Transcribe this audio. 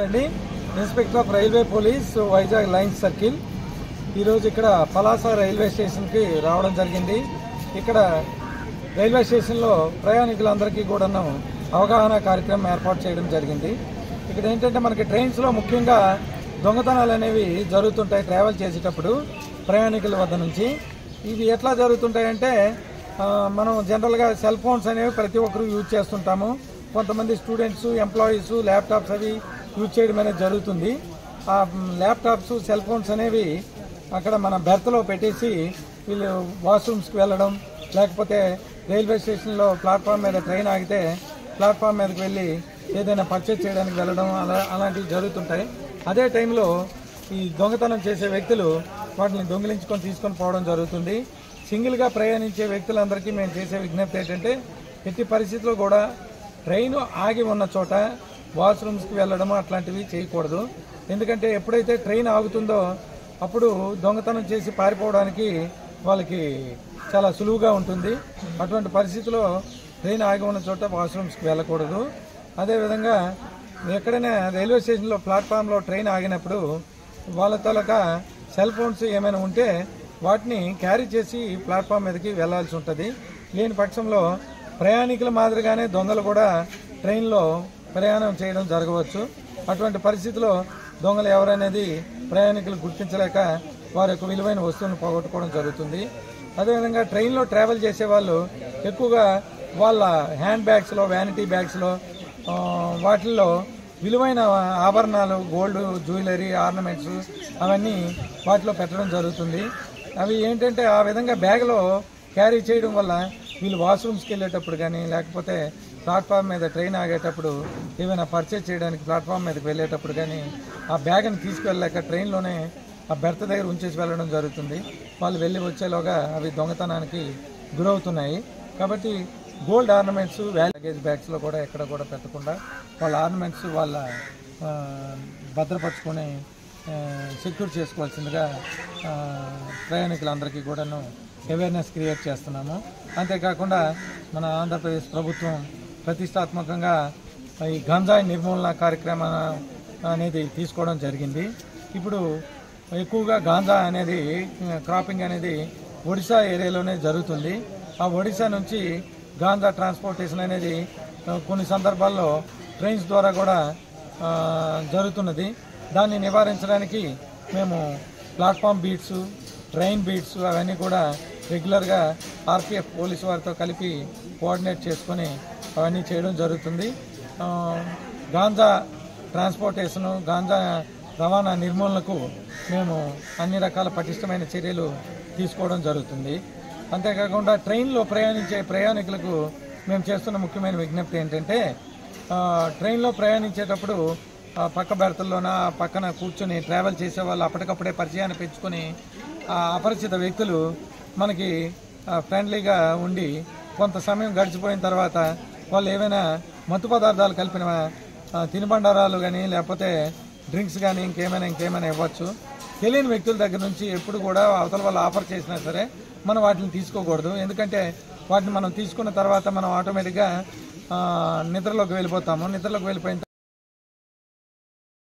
Reddy inspector of railway police Vizag lines circle ఈరోజు ఇక్కడ Palasa railway స్టేషన్కి రావడం జరిగింది. ఇక్కడ రైల్వే స్టేషన్లో ప్రయాణికులందరికీ కూడా అవగాహన కార్యక్రమం ఏర్పాటు చేయడం జరిగింది. ఇక్కడ ఏంటంటే మనకి ట్రైన్స్లో ముఖ్యంగా దొంగతనాలు అనేవి జరుగుతుంటాయి. ట్రావెల్ చేసేటప్పుడు ప్రయాణికుల వద్ద నుంచి ఇవి ఎట్లా జరుగుతుంటాయంటే మనం జనరల్గా సెల్ ఫోన్స్ అనేవి ప్రతి ఒక్కరు యూజ్ చేస్తుంటాము. కొంతమంది స్టూడెంట్స్, ఎంప్లాయీస్ ల్యాప్టాప్స్ అవి యూజ్ చేయడం అనేది జరుగుతుంది. ఆ ల్యాప్టాప్స్, సెల్ ఫోన్స్ అనేవి అక్కడ మన బెర్త్లో పెట్టేసి వీళ్ళు వాష్రూమ్స్కి వెళ్ళడం, లేకపోతే రైల్వే స్టేషన్లో ప్లాట్ఫామ్ మీద ట్రైన్ ఆగితే ప్లాట్ఫామ్ మీదకి వెళ్ళి ఏదైనా పర్చేజ్ చేయడానికి వెళ్ళడం అలాంటివి జరుగుతుంటాయి. అదే టైంలో ఈ దొంగతనం చేసే వ్యక్తులు వాటిని దొంగిలించుకొని తీసుకొని పోవడం జరుగుతుంది. సింగిల్గా ప్రయాణించే వ్యక్తులందరికీ మేము చేసే విజ్ఞప్తి ఏంటంటే ఎట్టి పరిస్థితుల్లో కూడా ట్రైన్ ఆగి ఉన్న చోట వాష్రూమ్స్కి వెళ్ళడము అట్లాంటివి చేయకూడదు. ఎందుకంటే ఎప్పుడైతే ట్రైన్ ఆగుతుందో అప్పుడు దొంగతనం చేసి పారిపోవడానికి వాళ్ళకి చాలా సులువుగా ఉంటుంది. అటువంటి పరిస్థితిలో ట్రైన్ ఆగి ఉన్న చోట వాష్రూమ్స్కి వెళ్ళకూడదు. అదేవిధంగా ఎక్కడైనా రైల్వే స్టేషన్లో ప్లాట్ఫామ్లో ట్రైన్ ఆగినప్పుడు వాళ్ళ తాలూకా సెల్ ఫోన్స్ ఏమైనా ఉంటే వాటిని క్యారీ చేసి ప్లాట్ఫామ్ మీదకి వెళ్లాల్సి ఉంటుంది. లేని పక్షంలో ప్రయాణికుల మాదిరిగానే దొంగలు కూడా ట్రైన్లో ప్రయాణం చేయడం జరగవచ్చు. అటువంటి పరిస్థితిలో దొంగలు ఎవరనేది ప్రయాణికులు గుర్తించలేక వారి యొక్క విలువైన వస్తువులను పోగొట్టుకోవడం జరుగుతుంది. అదేవిధంగా ట్రైన్లో ట్రావెల్ చేసే వాళ్ళు ఎక్కువగా వాళ్ళ హ్యాండ్ బ్యాగ్స్లో, వ్యానిటీ బ్యాగ్స్లో వాటిల్లో విలువైన ఆభరణాలు, గోల్డ్, జ్యువెలరీ, ఆర్నమెంట్స్ అవన్నీ వాటిలో పెట్టడం జరుగుతుంది. అవి ఏంటంటే ఆ విధంగా బ్యాగ్లో క్యారీ చేయడం వల్ల వీళ్ళు వాష్రూమ్స్కి వెళ్ళేటప్పుడు కానీ, లేకపోతే ప్లాట్ఫామ్ మీద ట్రైన్ ఆగేటప్పుడు ఏమైనా పర్చేజ్ చేయడానికి ప్లాట్ఫామ్ మీదకి వెళ్ళేటప్పుడు కానీ ఆ బ్యాగ్ని తీసుకువెళ్ళలేక ట్రైన్లోనే ఆ బెర్త్ దగ్గర ఉంచేసి వెళ్ళడం జరుగుతుంది. వాళ్ళు వెళ్ళి వచ్చేలోగా అవి దొంగతనానికి గురవుతున్నాయి. కాబట్టి గోల్డ్ ఆర్నమెంట్స్, లగేజ్ బ్యాగ్స్లో కూడా ఎక్కడ కూడా పెట్టకుండా వాళ్ళ ఆర్నమెంట్స్ వాళ్ళ భద్రపరుచుకొని సెక్యూర్ చేసుకోవాల్సిందిగా ప్రయాణికులందరికీ కూడాను అవేర్నెస్ క్రియేట్ చేస్తున్నాము. అంతేకాకుండా మన ఆంధ్రప్రదేశ్ ప్రభుత్వం ప్రతిష్టాత్మకంగా ఈ గంజాయి నిర్మూలన కార్యక్రమం అనేది తీసుకోవడం జరిగింది. ఇప్పుడు ఎక్కువగా గాంజా అనేది క్రాపింగ్ అనేది ఒడిశా ఏరియాలోనే జరుగుతుంది. ఆ ఒడిశా నుంచి గాంజా ట్రాన్స్పోర్టేషన్ అనేది కొన్ని సందర్భాల్లో ట్రైన్స్ ద్వారా కూడా జరుగుతున్నది. దాన్ని నివారించడానికి మేము ప్లాట్ఫామ్ బీట్స్, ట్రైన్ బీట్స్ అవన్నీ కూడా రెగ్యులర్గా ఆర్పిఎఫ్ పోలీసు వారితో కలిపి కోఆర్డినేట్ చేసుకొని అవన్నీ చేయడం జరుగుతుంది. గాంజా ట్రాన్స్పోర్టేషను, గాంజా రవాణా నిర్మూలనకు మేము అన్ని రకాల పటిష్టమైన చర్యలు తీసుకోవడం జరుగుతుంది. అంతేకాకుండా ట్రైన్లో ప్రయాణించే ప్రయాణికులకు మేము చేస్తున్న ముఖ్యమైన విజ్ఞప్తి ఏంటంటే ట్రైన్లో ప్రయాణించేటప్పుడు పక్క బెర్తల్లోన పక్కన కూర్చొని ట్రావెల్ చేసే వాళ్ళు అప్పటికప్పుడే పరిచయాన్ని పెంచుకొని అపరిచిత వ్యక్తులు మనకి ఫ్రెండ్లీగా ఉండి కొంత సమయం గడిచిపోయిన తర్వాత వాళ్ళు ఏమైనా మత్తు పదార్థాలు కలిపిన తినుబండారాలు కానీ, లేకపోతే డ్రింక్స్ కానీ ఇంకేమైనా ఇవ్వచ్చు. తెలియని వ్యక్తుల దగ్గర నుంచి ఎప్పుడు కూడా అవతల వాళ్ళు ఆఫర్ చేసినా సరే మనం వాటిని తీసుకోకూడదు. ఎందుకంటే వాటిని మనం తీసుకున్న తర్వాత మనం ఆటోమేటిక్గా నిద్రలోకి వెళ్ళిపోతాము. నిద్రలోకి వెళ్ళిపోయిన